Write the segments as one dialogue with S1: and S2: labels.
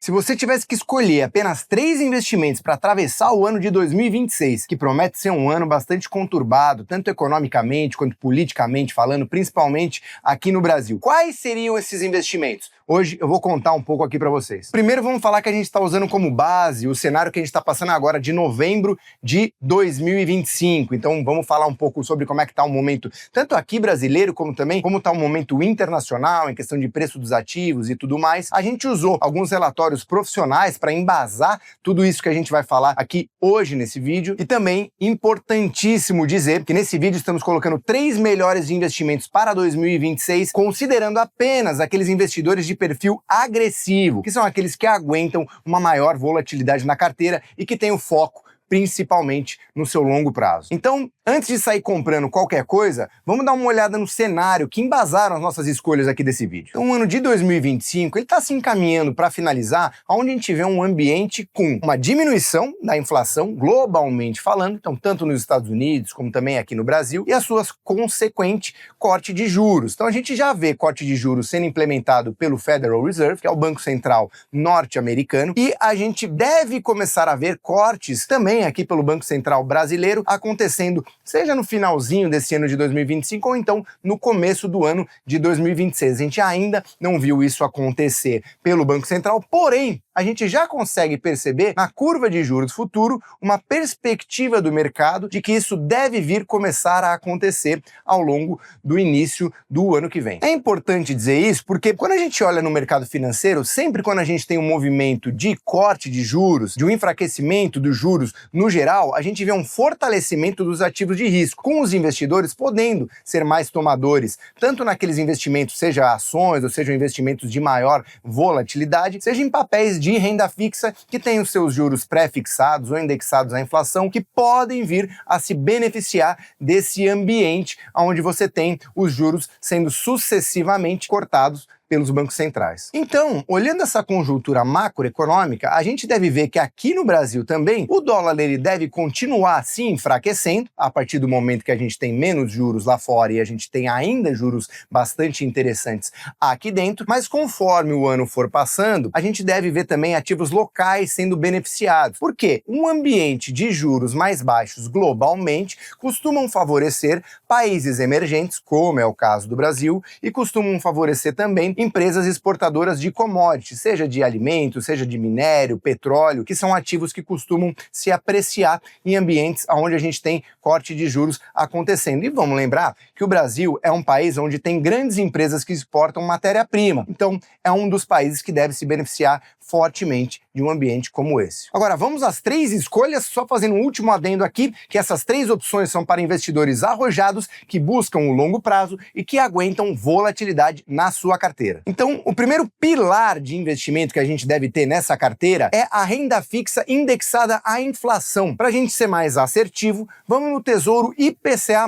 S1: Se você tivesse que escolher apenas 3 investimentos para atravessar o ano de 2026, que promete ser um ano bastante conturbado, tanto economicamente quanto politicamente falando, principalmente aqui no Brasil, quais seriam esses investimentos? Hoje eu vou contar um pouco aqui para vocês. Primeiro vamos falar que a gente está usando como base o cenário que a gente está passando agora de novembro de 2025. Então vamos falar um pouco sobre como é que está o momento, tanto aqui brasileiro, como também como está o momento internacional, em questão de preço dos ativos e tudo mais. A gente usou alguns relatórios profissionais para embasar tudo isso que a gente vai falar aqui hoje nesse vídeo. E também, importantíssimo dizer que nesse vídeo estamos colocando 3 melhores investimentos para 2026, considerando apenas aqueles investidores de perfil agressivo, que são aqueles que aguentam uma maior volatilidade na carteira e que têm o foco principalmente no seu longo prazo. Então, antes de sair comprando qualquer coisa, vamos dar uma olhada no cenário que embasaram as nossas escolhas aqui desse vídeo. Então, o ano de 2025, ele está se encaminhando para finalizar onde a gente vê um ambiente com uma diminuição da inflação, globalmente falando, então tanto nos Estados Unidos como também aqui no Brasil, e as suas consequentes corte de juros. Então, a gente já vê corte de juros sendo implementado pelo Federal Reserve, que é o Banco Central norte-americano, e a gente deve começar a ver cortes também aqui pelo Banco Central brasileiro acontecendo, seja no finalzinho desse ano de 2025 ou então no começo do ano de 2026. A gente ainda não viu isso acontecer pelo Banco Central, porém, a gente já consegue perceber na curva de juros futuro uma perspectiva do mercado de que isso deve vir começar a acontecer ao longo do início do ano que vem. É importante dizer isso porque quando a gente olha no mercado financeiro, sempre quando a gente tem um movimento de corte de juros, de um enfraquecimento dos juros no geral, a gente vê um fortalecimento dos ativos de risco, com os investidores podendo ser mais tomadores, tanto naqueles investimentos, seja ações ou sejam investimentos de maior volatilidade, seja em papéis de renda fixa que têm os seus juros pré-fixados ou indexados à inflação, que podem vir a se beneficiar desse ambiente onde você tem os juros sendo sucessivamente cortados pelos bancos centrais. Então, olhando essa conjuntura macroeconômica, a gente deve ver que aqui no Brasil também o dólar ele deve continuar se enfraquecendo a partir do momento que a gente tem menos juros lá fora e a gente tem ainda juros bastante interessantes aqui dentro, mas conforme o ano for passando, a gente deve ver também ativos locais sendo beneficiados. Por quê? Um ambiente de juros mais baixos globalmente costumam favorecer países emergentes, como é o caso do Brasil, e costumam favorecer também empresas exportadoras de commodities, seja de alimentos, seja de minério, petróleo, que são ativos que costumam se apreciar em ambientes onde a gente tem corte de juros acontecendo. E vamos lembrar que o Brasil é um país onde tem grandes empresas que exportam matéria-prima. Então, é um dos países que deve se beneficiar fortemente de um ambiente como esse. Agora, vamos às 3 escolhas, só fazendo um último adendo aqui, que essas 3 opções são para investidores arrojados, que buscam o longo prazo e que aguentam volatilidade na sua carteira. Então, o primeiro pilar de investimento que a gente deve ter nessa carteira é a renda fixa indexada à inflação. Para a gente ser mais assertivo, vamos no Tesouro IPCA+,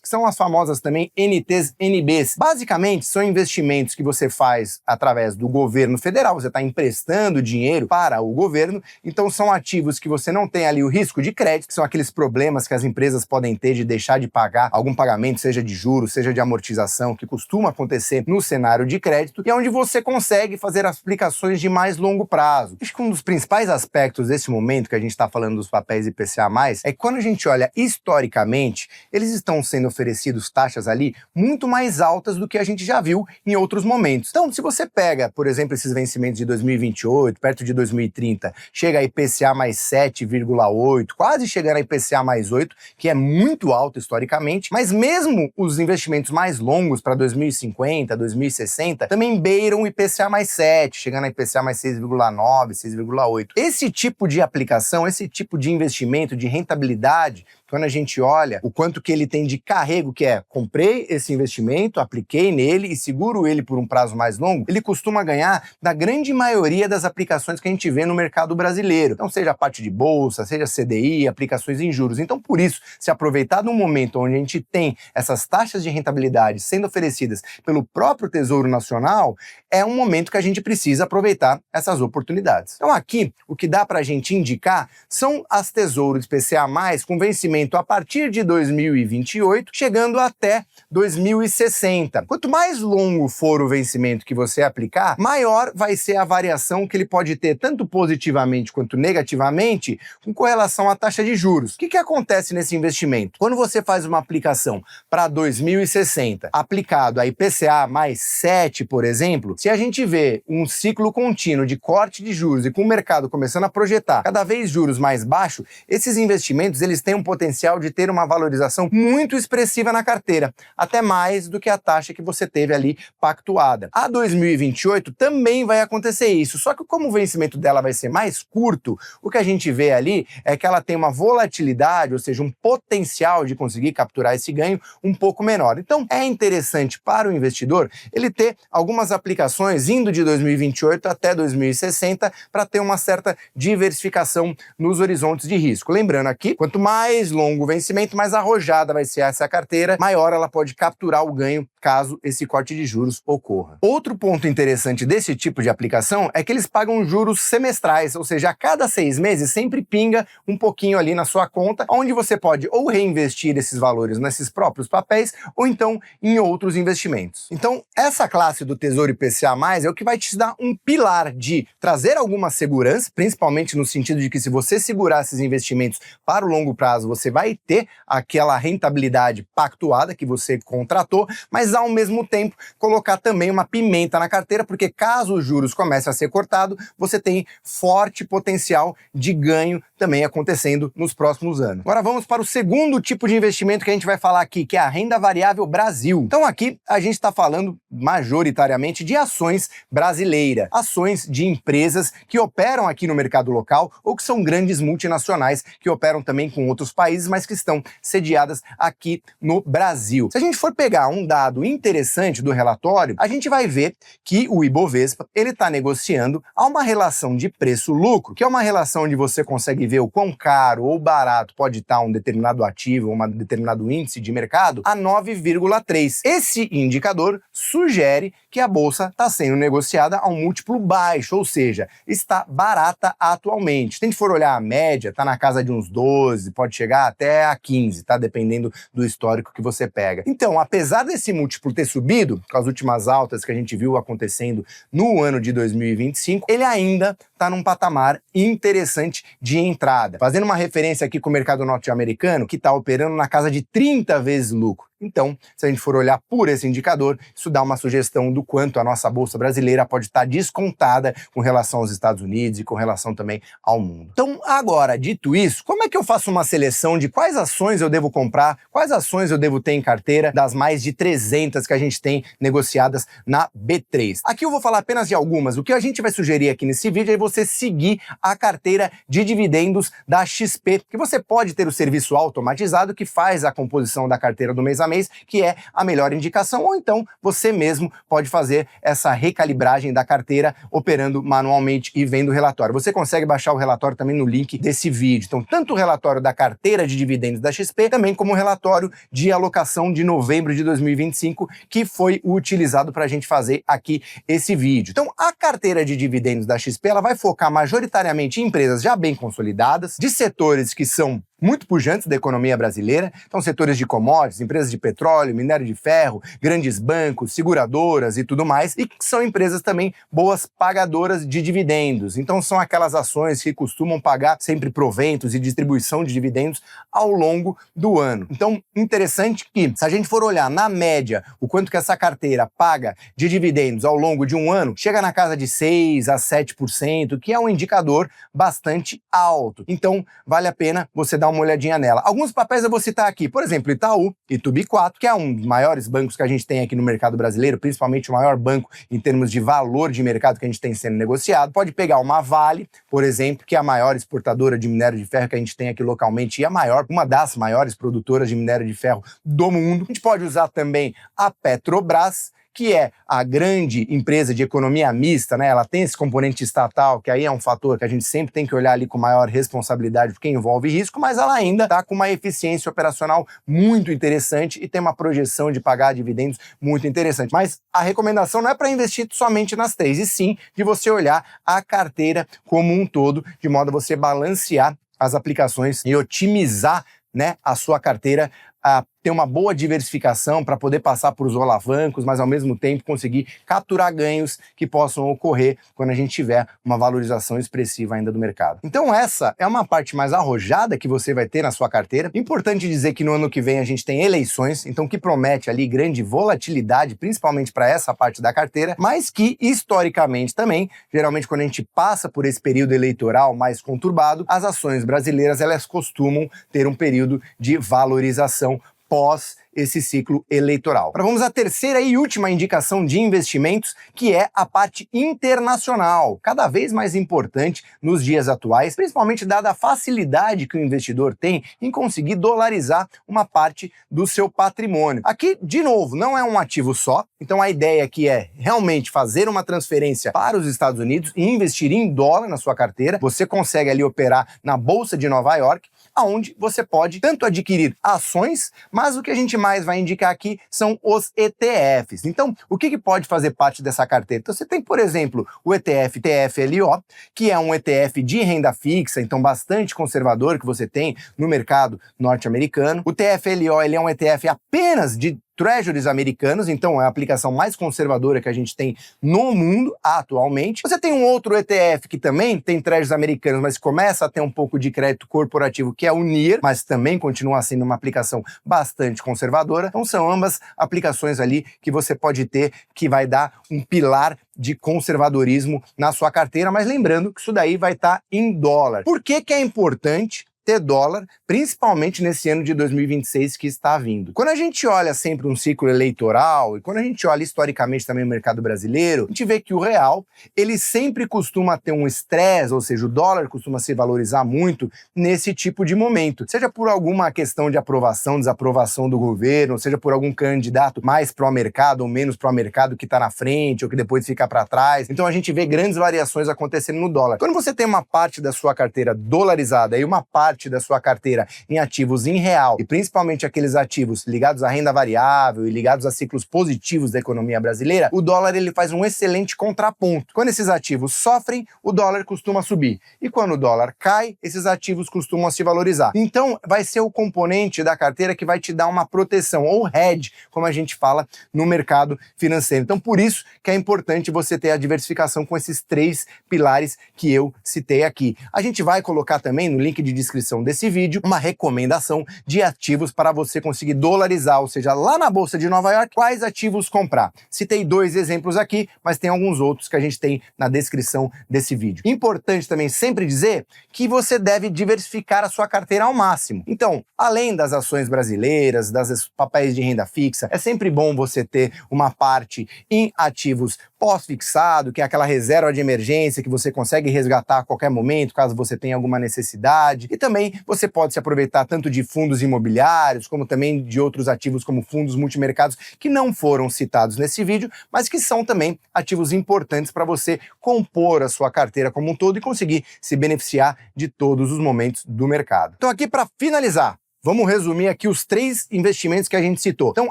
S1: que são as famosas também NTs, NBs. Basicamente, são investimentos que você faz através do governo federal, você está emprestando dinheiro para o governo, então são ativos que você não tem ali o risco de crédito, que são aqueles problemas que as empresas podem ter de deixar de pagar algum pagamento, seja de juros, seja de amortização, que costuma acontecer no cenário de crédito, e é onde você consegue fazer aplicações de mais longo prazo. Acho que um dos principais aspectos desse momento que a gente está falando dos papéis IPCA+, é que quando a gente olha historicamente, eles estão sendo oferecidos taxas ali muito mais altas do que a gente já viu em outros momentos. Então, se você pega, por exemplo, esses vencimentos de 2028, perto de 2030, chega a IPCA mais 7,8, quase chegando a IPCA mais 8, que é muito alto historicamente, mas mesmo os investimentos mais longos para 2050, 2060, também beiram o IPCA mais 7, chegando a IPCA mais 6,9, 6,8. Esse tipo de aplicação, esse tipo de investimento, de rentabilidade, quando a gente olha o quanto que ele tem de carrego, que é, comprei esse investimento, apliquei nele e seguro ele por um prazo mais longo, ele costuma ganhar da grande maioria das aplicações que a gente gente vê no mercado brasileiro. Então, seja a parte de bolsa, seja CDI, aplicações em juros. Então, por isso, se aproveitar de um momento onde a gente tem essas taxas de rentabilidade sendo oferecidas pelo próprio Tesouro Nacional, é um momento que a gente precisa aproveitar essas oportunidades. Então, aqui, o que dá para a gente indicar são as Tesouros IPCA+, com vencimento a partir de 2028, chegando até 2060. Quanto mais longo for o vencimento que você aplicar, maior vai ser a variação que ele pode ter, tanto positivamente quanto negativamente, com relação à taxa de juros. O que acontece nesse investimento? Quando você faz uma aplicação para 2060, aplicado a IPCA mais 7, por exemplo, se a gente vê um ciclo contínuo de corte de juros e com o mercado começando a projetar cada vez juros mais baixos, esses investimentos eles têm um potencial de ter uma valorização muito expressiva na carteira, até mais do que a taxa que você teve ali pactuada. A 2028 também vai acontecer isso, só que como o vencimento dela vai ser mais curto, o que a gente vê ali é que ela tem uma volatilidade, ou seja, um potencial de conseguir capturar esse ganho um pouco menor. Então, é interessante para o investidor ele ter algumas aplicações indo de 2028 até 2060 para ter uma certa diversificação nos horizontes de risco. Lembrando aqui, quanto mais longo o vencimento, mais arrojada vai ser essa carteira, maior ela pode capturar o ganho caso esse corte de juros ocorra. Outro ponto interessante desse tipo de aplicação é que eles pagam juros semestrais, ou seja, a cada 6 meses sempre pinga um pouquinho ali na sua conta, onde você pode ou reinvestir esses valores nesses próprios papéis, ou então em outros investimentos. Então, essa classe do Tesouro IPCA+, é o que vai te dar um pilar de trazer alguma segurança, principalmente no sentido de que se você segurar esses investimentos para o longo prazo, você vai ter aquela rentabilidade pactuada que você contratou, mas ao mesmo tempo colocar também uma pimenta na carteira, porque caso os juros comecem a ser cortados, você tem forte potencial de ganho também acontecendo nos próximos anos. Agora vamos para o segundo tipo de investimento que a gente vai falar aqui, que é a renda variável Brasil. Então aqui a gente está falando majoritariamente de ações brasileiras, ações de empresas que operam aqui no mercado local ou que são grandes multinacionais que operam também com outros países, mas que estão sediadas aqui no Brasil. Se a gente for pegar um dado interessante do relatório, a gente vai ver que o Ibovespa ele está negociando a uma relação de preço-lucro, que é uma relação onde você consegue ver o quão caro ou barato pode estar um determinado ativo ou um determinado índice de mercado, a 9,3. Esse indicador sugere que a bolsa está sendo negociada a um múltiplo baixo, ou seja, está barata atualmente. Se a gente for olhar a média, está na casa de uns 12, pode chegar até a 15, tá? Dependendo do histórico que você pega. Então, apesar desse múltiplo ter subido, com as últimas altas que a gente viu acontecendo no ano de 2025, ele ainda está num patamar interessante de entrada. Fazendo uma referência aqui com o mercado norte-americano, que está operando na casa de 30 vezes lucro. Então, se a gente for olhar por esse indicador, isso dá uma sugestão do quanto a nossa bolsa brasileira pode estar descontada com relação aos Estados Unidos e com relação também ao mundo. Então, agora, dito isso, como é que eu faço uma seleção de quais ações eu devo comprar, quais ações eu devo ter em carteira das mais de 300 que a gente tem negociadas na B3? Aqui eu vou falar apenas de algumas. O que a gente vai sugerir aqui nesse vídeo é você seguir a carteira de dividendos da XP, que você pode ter o serviço automatizado que faz a composição da carteira do mês a mês, que é a melhor indicação, ou então você mesmo pode fazer essa recalibragem da carteira operando manualmente e vendo o relatório. Você consegue baixar o relatório também no link desse vídeo. Então, tanto o relatório da carteira de dividendos da XP, também como o relatório de alocação de novembro de 2025, que foi utilizado para a gente fazer aqui esse vídeo. Então, a carteira de dividendos da XP, ela vai focar majoritariamente em empresas já bem consolidadas, de setores que são muito pujantes da economia brasileira, então setores de commodities, empresas de petróleo, minério de ferro, grandes bancos, seguradoras e tudo mais, e que são empresas também boas pagadoras de dividendos. Então são aquelas ações que costumam pagar sempre proventos e distribuição de dividendos ao longo do ano. Então, interessante que, se a gente for olhar na média o quanto que essa carteira paga de dividendos ao longo de um ano, chega na casa de 6 a 7%, que é um indicador bastante alto. Então, vale a pena você dar uma olhadinha nela. Alguns papéis eu vou citar aqui, por exemplo, Itaú e Tubi4, que é um dos maiores bancos que a gente tem aqui no mercado brasileiro, principalmente o maior banco em termos de valor de mercado que a gente tem sendo negociado. Pode pegar uma Vale, por exemplo, que é a maior exportadora de minério de ferro que a gente tem aqui localmente e uma das maiores produtoras de minério de ferro do mundo. A gente pode usar também a Petrobras, que é a grande empresa de economia mista, né? Ela tem esse componente estatal, que aí é um fator que a gente sempre tem que olhar ali com maior responsabilidade, porque envolve risco, mas ela ainda está com uma eficiência operacional muito interessante e tem uma projeção de pagar dividendos muito interessante. Mas a recomendação não é para investir somente nas três, e sim de você olhar a carteira como um todo, de modo a você balancear as aplicações e otimizar, né, a sua carteira, a ter uma boa diversificação para poder passar por os alavancos, mas ao mesmo tempo conseguir capturar ganhos que possam ocorrer quando a gente tiver uma valorização expressiva ainda do mercado. Então essa é uma parte mais arrojada que você vai ter na sua carteira. Importante dizer que no ano que vem a gente tem eleições, então que promete ali grande volatilidade, principalmente para essa parte da carteira, mas que historicamente também, geralmente quando a gente passa por esse período eleitoral mais conturbado, as ações brasileiras elas costumam ter um período de valorização pós esse ciclo eleitoral. Agora vamos à terceira e última indicação de investimentos, que é a parte internacional, cada vez mais importante nos dias atuais, principalmente dada a facilidade que o investidor tem em conseguir dolarizar uma parte do seu patrimônio. Aqui, de novo, não é um ativo só, então a ideia aqui é realmente fazer uma transferência para os Estados Unidos e investir em dólar na sua carteira. Você consegue ali operar na Bolsa de Nova York, aonde você pode tanto adquirir ações, mas o que a gente mais vai indicar aqui são os ETFs. Então, o que pode fazer parte dessa carteira? Então, você tem, por exemplo, o ETF TFLO, que é um ETF de renda fixa, então bastante conservador, que você tem no mercado norte-americano. O TFLO ele é um ETF apenas de Treasuries americanos, então é a aplicação mais conservadora que a gente tem no mundo atualmente. Você tem um outro ETF que também tem Treasuries americanos, mas começa a ter um pouco de crédito corporativo, que é o NIR, mas também continua sendo uma aplicação bastante conservadora. Então são ambas aplicações ali que você pode ter, que vai dar um pilar de conservadorismo na sua carteira, mas lembrando que isso daí vai estar em dólar. Por que é importante ter dólar, principalmente nesse ano de 2026 que está vindo? Quando a gente olha sempre um ciclo eleitoral e quando a gente olha historicamente também o mercado brasileiro, a gente vê que o real, ele sempre costuma ter um estresse, ou seja, o dólar costuma se valorizar muito nesse tipo de momento, seja por alguma questão de aprovação, desaprovação do governo, seja por algum candidato mais pró-mercado ou menos pró-mercado que está na frente ou que depois fica para trás. Então a gente vê grandes variações acontecendo no dólar. Quando você tem uma parte da sua carteira dolarizada e uma parte da sua carteira em ativos em real, e principalmente aqueles ativos ligados à renda variável e ligados a ciclos positivos da economia brasileira, o dólar ele faz um excelente contraponto. Quando esses ativos sofrem, o dólar costuma subir. E quando o dólar cai, esses ativos costumam se valorizar. Então, vai ser o componente da carteira que vai te dar uma proteção, ou hedge, como a gente fala no mercado financeiro. Então, por isso que é importante você ter a diversificação com esses três pilares que eu citei aqui. A gente vai colocar também no link de descrição desse vídeo uma recomendação de ativos para você conseguir dolarizar, ou seja, lá na Bolsa de Nova York, quais ativos comprar. Citei 2 exemplos aqui, mas tem alguns outros que a gente tem na descrição desse vídeo. Importante também sempre dizer que você deve diversificar a sua carteira ao máximo. Então, além das ações brasileiras, das papéis de renda fixa, é sempre bom você ter uma parte em ativos pós-fixado, que é aquela reserva de emergência que você consegue resgatar a qualquer momento, caso você tenha alguma necessidade. E também você pode se aproveitar tanto de fundos imobiliários, como também de outros ativos como fundos multimercados, que não foram citados nesse vídeo, mas que são também ativos importantes para você compor a sua carteira como um todo e conseguir se beneficiar de todos os momentos do mercado. Então aqui para finalizar, vamos resumir aqui os 3 investimentos que a gente citou. Então,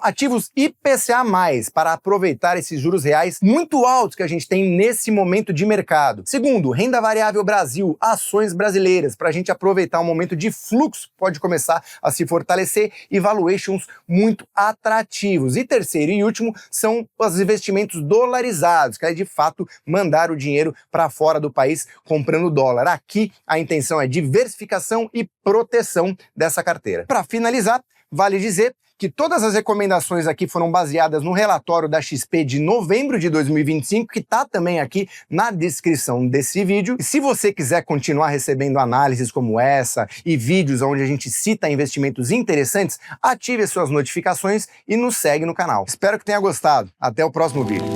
S1: ativos IPCA+, para aproveitar esses juros reais muito altos que a gente tem nesse momento de mercado. Segundo, renda variável Brasil, ações brasileiras, para a gente aproveitar um momento de fluxo, pode começar a se fortalecer e valuations muito atrativos. E terceiro e último, são os investimentos dolarizados, que é de fato mandar o dinheiro para fora do país comprando dólar. Aqui a intenção é diversificação e proteção dessa carteira. Para finalizar, vale dizer que todas as recomendações aqui foram baseadas no relatório da XP de novembro de 2025, que está também aqui na descrição desse vídeo. E se você quiser continuar recebendo análises como essa e vídeos onde a gente cita investimentos interessantes, ative as suas notificações e nos segue no canal. Espero que tenha gostado. Até o próximo vídeo.